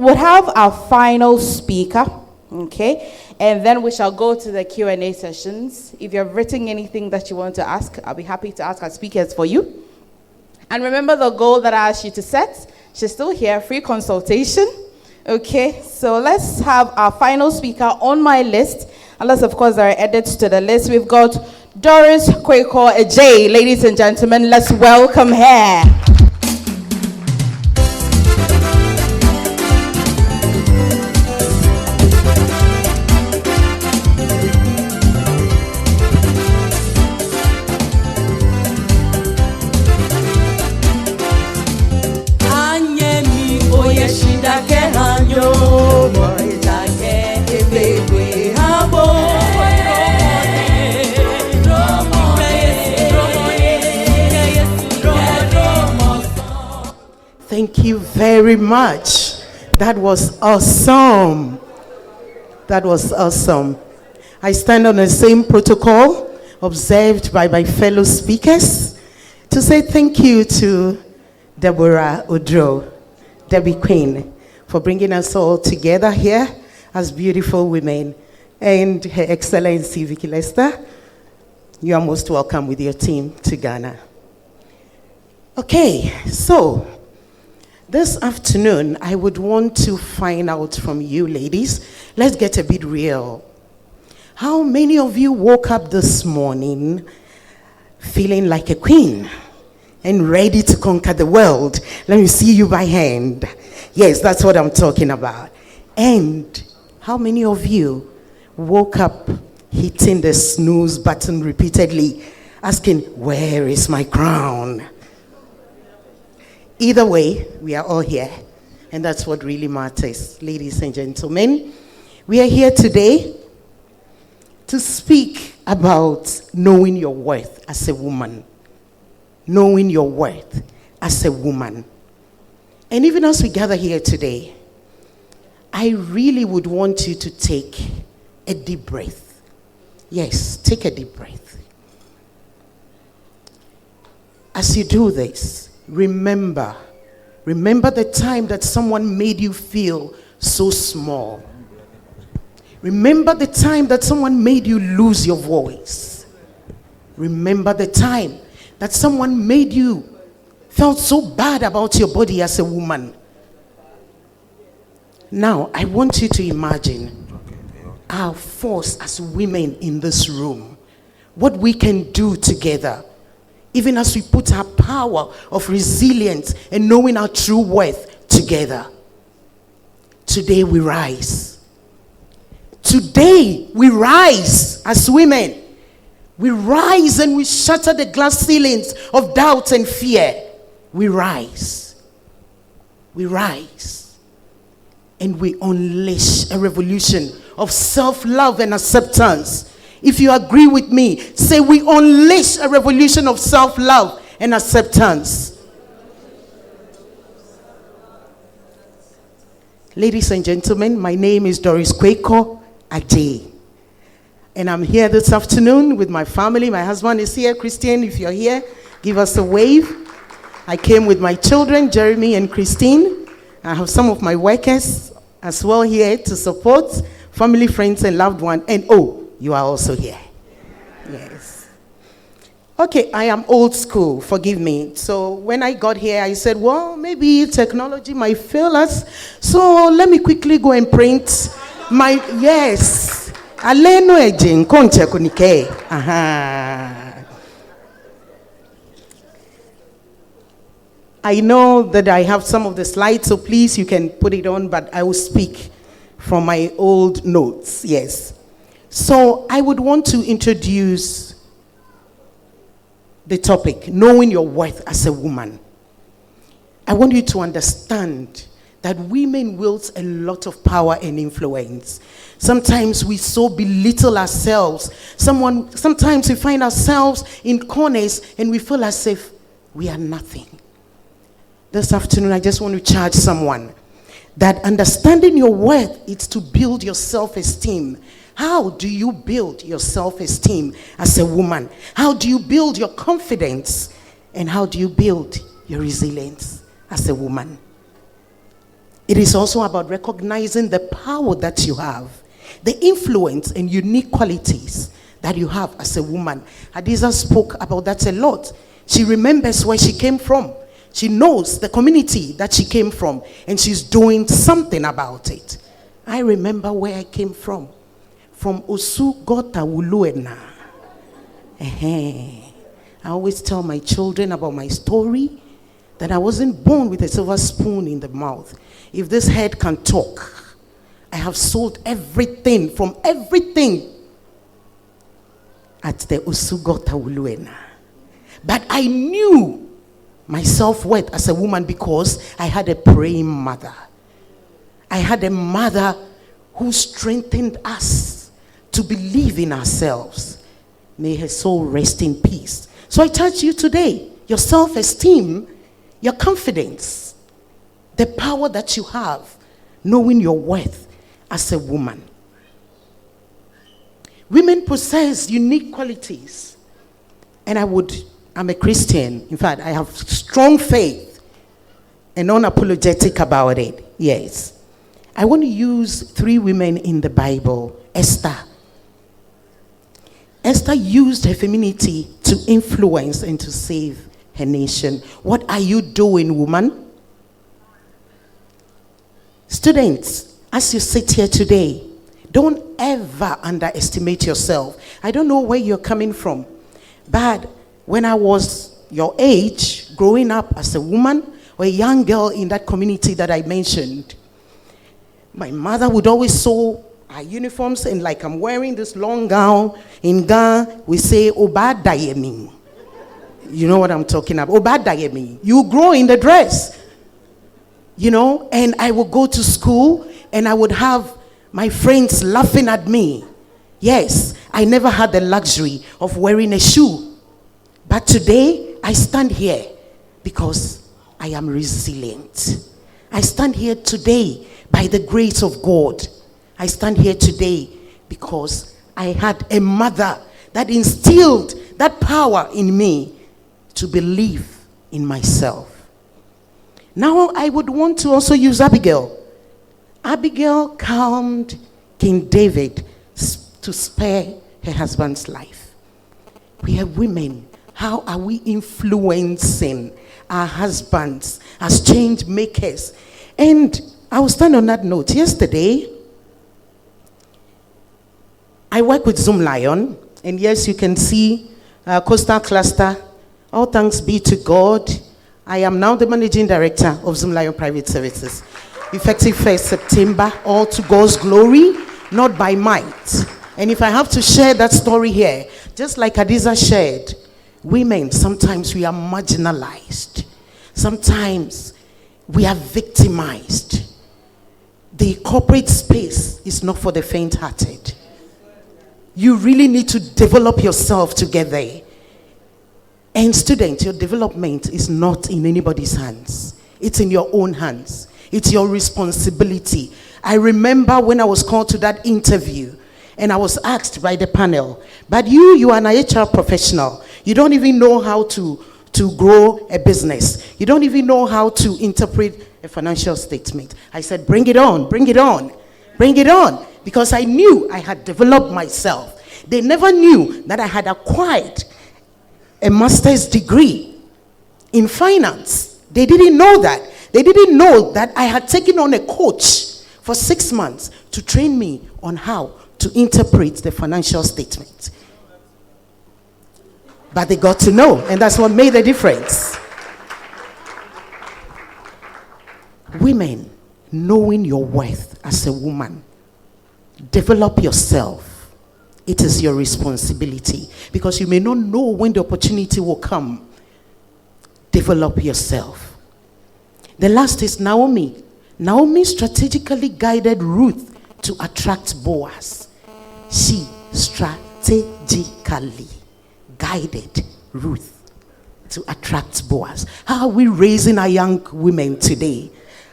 We'll have our final speaker, okay? And then we shall go to the Q&A sessions. If you've written anything that you want to ask, I'll be happy to ask our speakers for you. And remember the goal that I asked you to set. She's still here, free consultation. Okay, so let's have our final speaker on my list. Unless, of course, there are edits to the list. We've got Doris Kwekwor Adjei. Ladies and gentlemen, let's welcome her. Thank you very much. That was awesome. That was awesome. I stand on the same protocol observed by my fellow speakers to say thank you to Deborah Odro, Debbie Queen, for bringing us all together here as beautiful women, and Her Excellency Vicky Lester. You are most welcome with your team to Ghana. Okay, so this afternoon, I would want to find out from you ladies, let's get a bit real. How many of you woke up this morning feeling like a queen and ready to conquer the world? Let me see you by hand. Yes, that's what I'm talking about. And how many of you woke up hitting the snooze button repeatedly, asking, where is my crown? Either way, we are all here, and that's what really matters. Ladies and gentlemen, we are here today to speak about knowing your worth as a woman. Knowing your worth as a woman. And even as we gather here today, I really would want you to take a deep breath. Yes, take a deep breath. As you do this, remember the time that someone made you feel so small. Remember the time that someone made you lose your voice. Remember the time that someone made you felt so bad about your body as a woman. Now, I want you to imagine our force as women in this room, what we can do together. Even as we put our power of resilience and knowing our true worth together. Today we rise. Today we rise as women. We rise and we shatter the glass ceilings of doubt and fear. We rise. We rise. And we unleash a revolution of self-love and acceptance. If you agree with me, say we unleash a revolution of self-love and acceptance. Ladies and gentlemen, my name is Doris Kwekwor Adjei. And I'm here this afternoon with my family. My husband is here. Christian, if you're here, give us a wave. I came with my children, Jeremy and Christine. I have some of my workers as well here to support family, friends, and loved ones. And you are also here. Yes. Okay, I am old school, forgive me. So when I got here, I said, well, maybe technology might fail us. So let me quickly go and print my, yes. Aleno ejin konche kunike. I know that I have some of the slides, so please you can put it on, but I will speak from my old notes, yes. So I would want to introduce the topic, knowing your worth as a woman. I want you to understand that women wield a lot of power and influence. Sometimes we so belittle ourselves. Sometimes we find ourselves in corners and we feel as if we are nothing. This afternoon, I just want to charge someone that understanding your worth is to build your self-esteem. How do you build your self-esteem as a woman? How do you build your confidence? And how do you build your resilience as a woman? It is also about recognizing the power that you have, the influence and unique qualities that you have as a woman. Hadiza spoke about that a lot. She remembers where she came from. She knows the community that she came from, and she's doing something about it. I remember where I came from Osu Gota Wuluena. I always tell my children about my story, that I wasn't born with a silver spoon in the mouth. If this head can talk, I have sold everything from everything at the Osu Gota Wuluena. But I knew my self-worth as a woman because I had a praying mother. I had a mother who strengthened us to believe in ourselves. May her soul rest in peace. So I charge you today, your self-esteem, your confidence, the power that you have, knowing your worth as a woman. Women possess unique qualities. And I'm a Christian. In fact, I have strong faith and unapologetic about it. Yes. I want to use 3 women in the Bible. Esther. Esther used her femininity to influence and to save her nation. What are you doing, woman? Students, as you sit here today, don't ever underestimate yourself. I don't know where you're coming from, but when I was your age, growing up as a woman or a young girl in that community that I mentioned, my mother would always sew our uniforms, and like I'm wearing this long gown, in Ghana, we say, Oba Dayemi. You know what I'm talking about? Oba Dayemi. You grow in the dress. And I would go to school, and I would have my friends laughing at me. Yes, I never had the luxury of wearing a shoe. But today, I stand here because I am resilient. I stand here today by the grace of God. I stand here today because I had a mother that instilled that power in me to believe in myself. Now I would want to also use Abigail. Abigail calmed King David to spare her husband's life. We are women. How are we influencing our husbands as change makers? And I will stand on that note. Yesterday, I work with Zoomlion, and yes, you can see Coastal Cluster. All thanks be to God. I am now the managing director of Zoomlion Private Services. Effective 1st September, all to God's glory, not by might. And if I have to share that story here, just like Hadiza shared, women, sometimes we are marginalized. Sometimes we are victimized. The corporate space is not for the faint-hearted. You really need to develop yourself together. And students, your development is not in anybody's hands. It's in your own hands. It's your responsibility. I remember when I was called to that interview, and I was asked by the panel, but you are an HR professional. You don't even know how to grow a business. You don't even know how to interpret a financial statement. I said, bring it on, bring it on, bring it on. Because I knew I had developed myself. They never knew that I had acquired a master's degree in finance. They didn't know that. They didn't know that I had taken on a coach for 6 months to train me on how to interpret the financial statement. But they got to know, and that's what made the difference. Women, knowing your worth as a woman, develop yourself. It is your responsibility, because you may not know when the opportunity will come. Develop yourself. The last is Naomi. Naomi strategically guided Ruth to attract Boaz. She strategically guided Ruth to attract Boaz. How are we raising our young women today?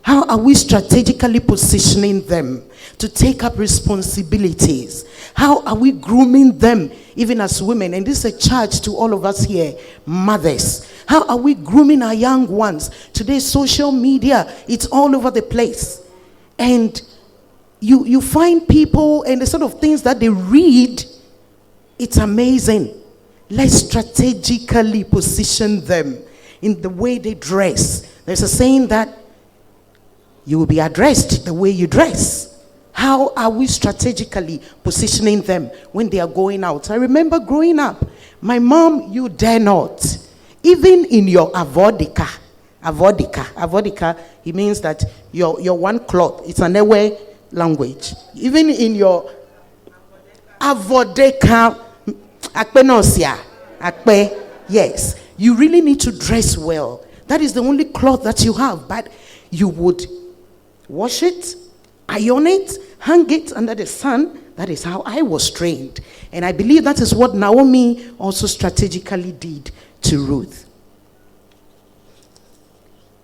How are we strategically positioning them to take up responsibilities? How are we grooming them even as women? And this is a charge to all of us here, mothers. How are we grooming our young ones? Today, social media, it's all over the place. And you find people and the sort of things that they read, it's amazing. Let's strategically position them in the way they dress. There's a saying that you will be addressed the way you dress. How are we strategically positioning them when they are going out? I remember growing up, my mom, you dare not. Even in your avodika, it means that your one cloth, it's an Ewe language. Even in your avodika, yes, you really need to dress well. That is the only cloth that you have, but you would wash it, iron it, hang it under the sun. That is how I was trained. And I believe that is what Naomi also strategically did to Ruth.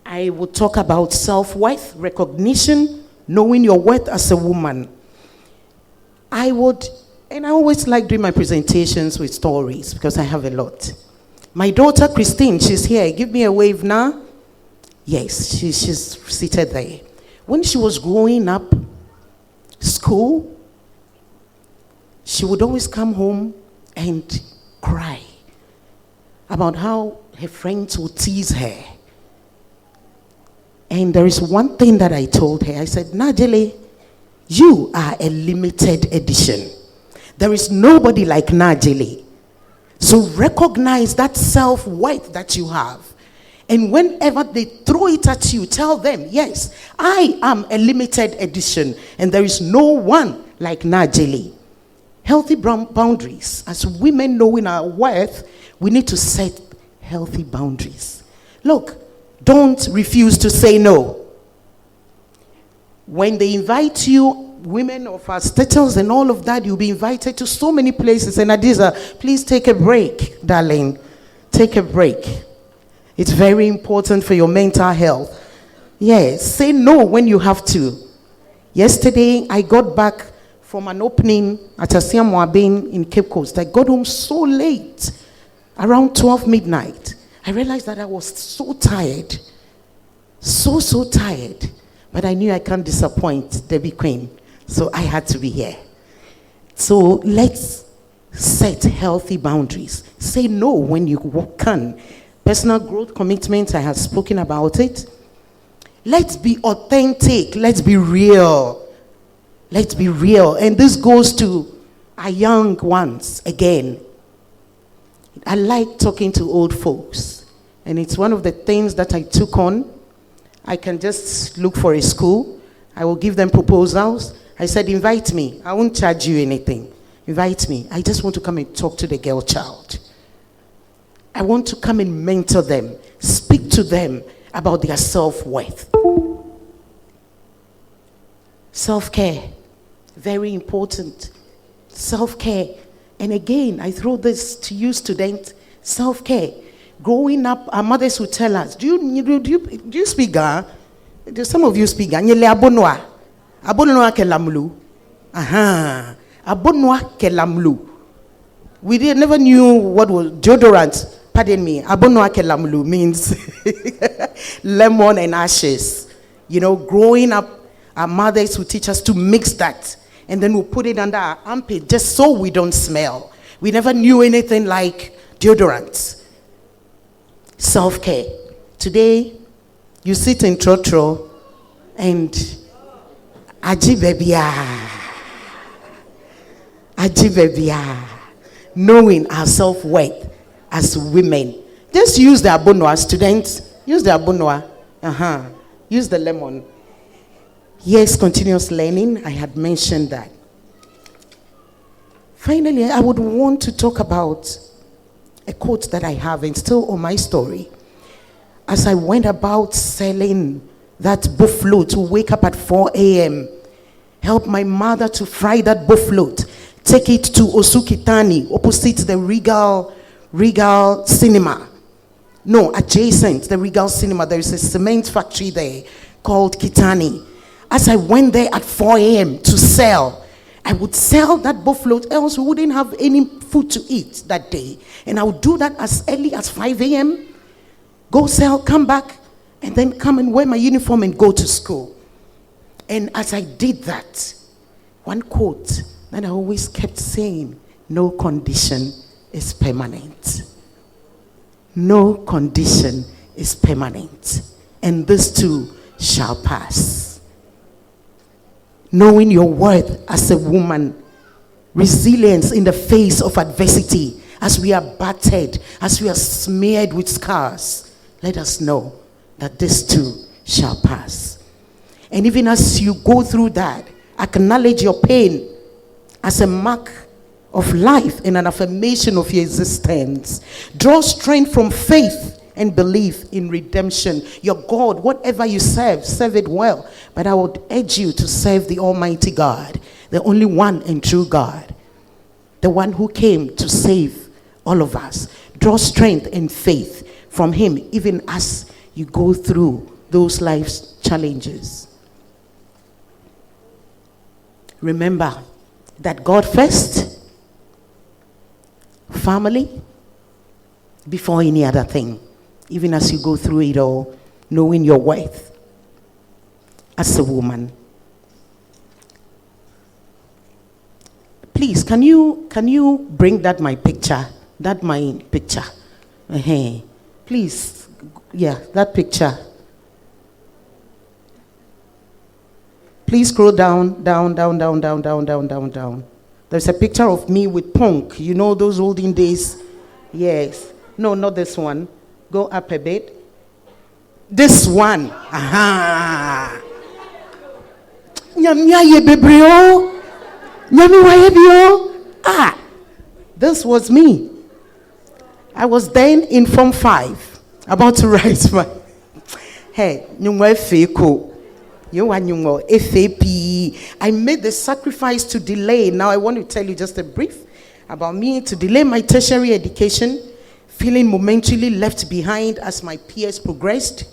I will talk about self-worth, recognition, knowing your worth as a woman. I always like doing my presentations with stories because I have a lot. My daughter Christine, she's here. Give me a wave now. Yes, she's seated there. When she was growing up, school, she would always come home and cry about how her friends would tease her. And there is one thing that I told her. I said, Najele, you are a limited edition. There is nobody like Najele. So recognize that self-worth that you have. And whenever they throw it at you, tell them, yes, I am a limited edition. And there is no one like Najele. Healthy boundaries. As women knowing our worth, we need to set healthy boundaries. Look, don't refuse to say no. When they invite you, women of our status and all of that, you'll be invited to so many places. And Adiza, please take a break, darling. Take a break. It's very important for your mental health. Yes, say no when you have to. Yesterday, I got back from an opening at Asiam Wabin in Cape Coast. I got home so late, around 12 midnight. I realized that I was so tired. So tired. But I knew I can't disappoint Debbie Queen. So I had to be here. So let's set healthy boundaries. Say no when you can. Personal growth commitments, I have spoken about it. Let's be authentic. Let's be real. Let's be real. And this goes to our young ones again. I like talking to old folks. And it's one of the things that I took on. I can just look for a school. I will give them proposals. I said, invite me. I won't charge you anything. Invite me. I just want to come and talk to the girl child. I want to come and mentor them. Speak to them about their self-worth. Self-care. Very important. Self-care. And again, I throw this to you students. Self-care. Growing up, our mothers would tell us, do you speak Ga? Do some of you speak Ga? Nyele abonwa. Abonwa ke lamlu. Aha. Abonwa ke lamlu. We never knew what was deodorant. Pardon me. Abonwa ke lamlu means lemon and ashes. You know, growing up, our mothers would teach us to mix that. And then we'll put it under our armpit just so we don't smell. We never knew anything like deodorant. Self-care. Today, you sit in Trotro and Ajibebia. Knowing our self-worth as women. Just use the abonwa, students. Use the abonwa. Use the lemon. Yes, continuous learning. I had mentioned that. Finally, I would want to talk about a quote that I have and still on my story. As I went about selling that buffalo to wake up at 4 a.m., help my mother to fry that buffalo, take it to Osukitani, opposite the Regal Cinema. No, adjacent the Regal Cinema, there is a cement factory there called Kitani. As I went there at 4 a.m. to sell, I would sell that buffalo, else we wouldn't have any food to eat that day. And I would do that as early as 5 a.m., go sell, come back, and then come and wear my uniform and go to school. And as I did that, one quote that I always kept saying, no condition is permanent. No condition is permanent. And this too shall pass. Knowing your worth as a woman, resilience in the face of adversity, as we are battered, as we are smeared with scars, let us know that this too shall pass. And even as you go through that, acknowledge your pain as a mark of life and an affirmation of your existence. Draw strength from faith and belief in redemption. Your God, whatever you serve, serve it well. But I would urge you to serve the Almighty God, the only one and true God, the one who came to save all of us. Draw strength and faith from him, even as you go through those life's challenges. Remember that God first, family before any other thing, even as you go through it all, knowing your worth as a woman. Please, can you bring that my picture? Please, yeah, that picture. Please scroll down. There's a picture of me with punk. You know those olden days? Yes. No, not this one. Go up a bit. This one. Aha. This was me. I was then in Form 5, about to write my... Hey, I made the sacrifice to delay. Now I want to tell you just a brief about me, to delay my tertiary education, feeling momentarily left behind as my peers progressed.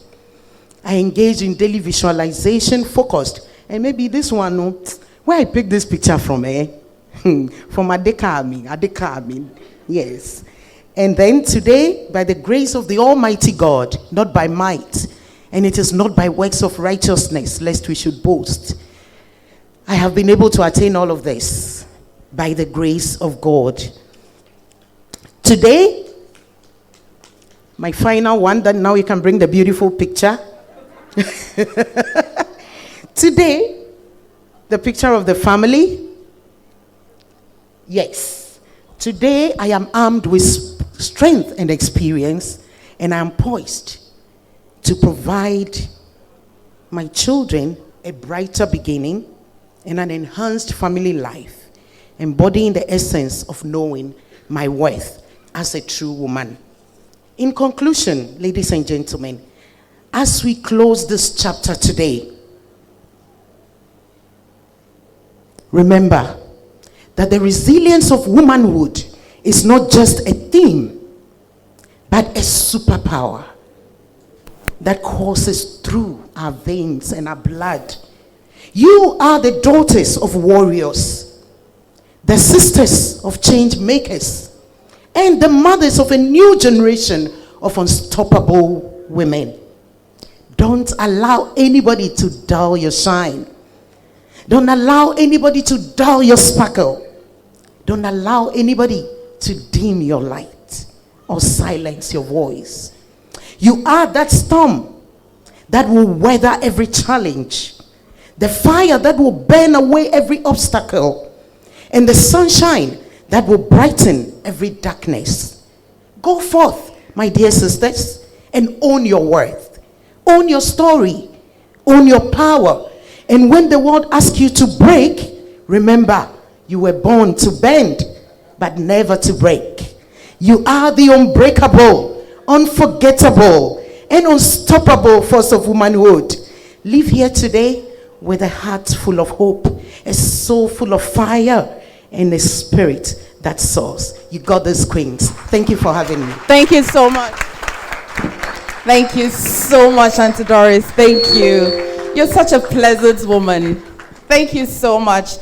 I engaged in daily visualization, focused. And maybe this one, where I picked this picture from, from Adekami. Yes. And then today, by the grace of the Almighty God, not by might, and it is not by works of righteousness, lest we should boast, I have been able to attain all of this by the grace of God. Today, my final one, that now you can bring the beautiful picture. Today, the picture of the family. Yes. Today, I am armed with strength and experience, and I am poised to provide my children a brighter beginning and an enhanced family life, embodying the essence of knowing my worth as a true woman. In conclusion, ladies and gentlemen, as we close this chapter today, remember that the resilience of womanhood is not just a theme, but a superpower that courses through our veins and our blood. You are the daughters of warriors, the sisters of change makers, and the mothers of a new generation of unstoppable women. Don't allow anybody to dull your shine. Don't allow anybody to dull your sparkle. Don't allow anybody to dim your light or silence your voice. You are that storm that will weather every challenge, the fire that will burn away every obstacle, and the sunshine that will brighten every darkness. Go forth, my dear sisters, and own your worth. Own your story. Own your power. And when the world asks you to break, remember, you were born to bend, but never to break. You are the unbreakable, unforgettable, and unstoppable force of womanhood. Live here today with a heart full of hope, a soul full of fire, and a spirit that soars. You got this, queens. Thank you for having me. Thank you so much. Thank you so much, Auntie Doris. Thank you. You're such a pleasant woman. Thank you so much.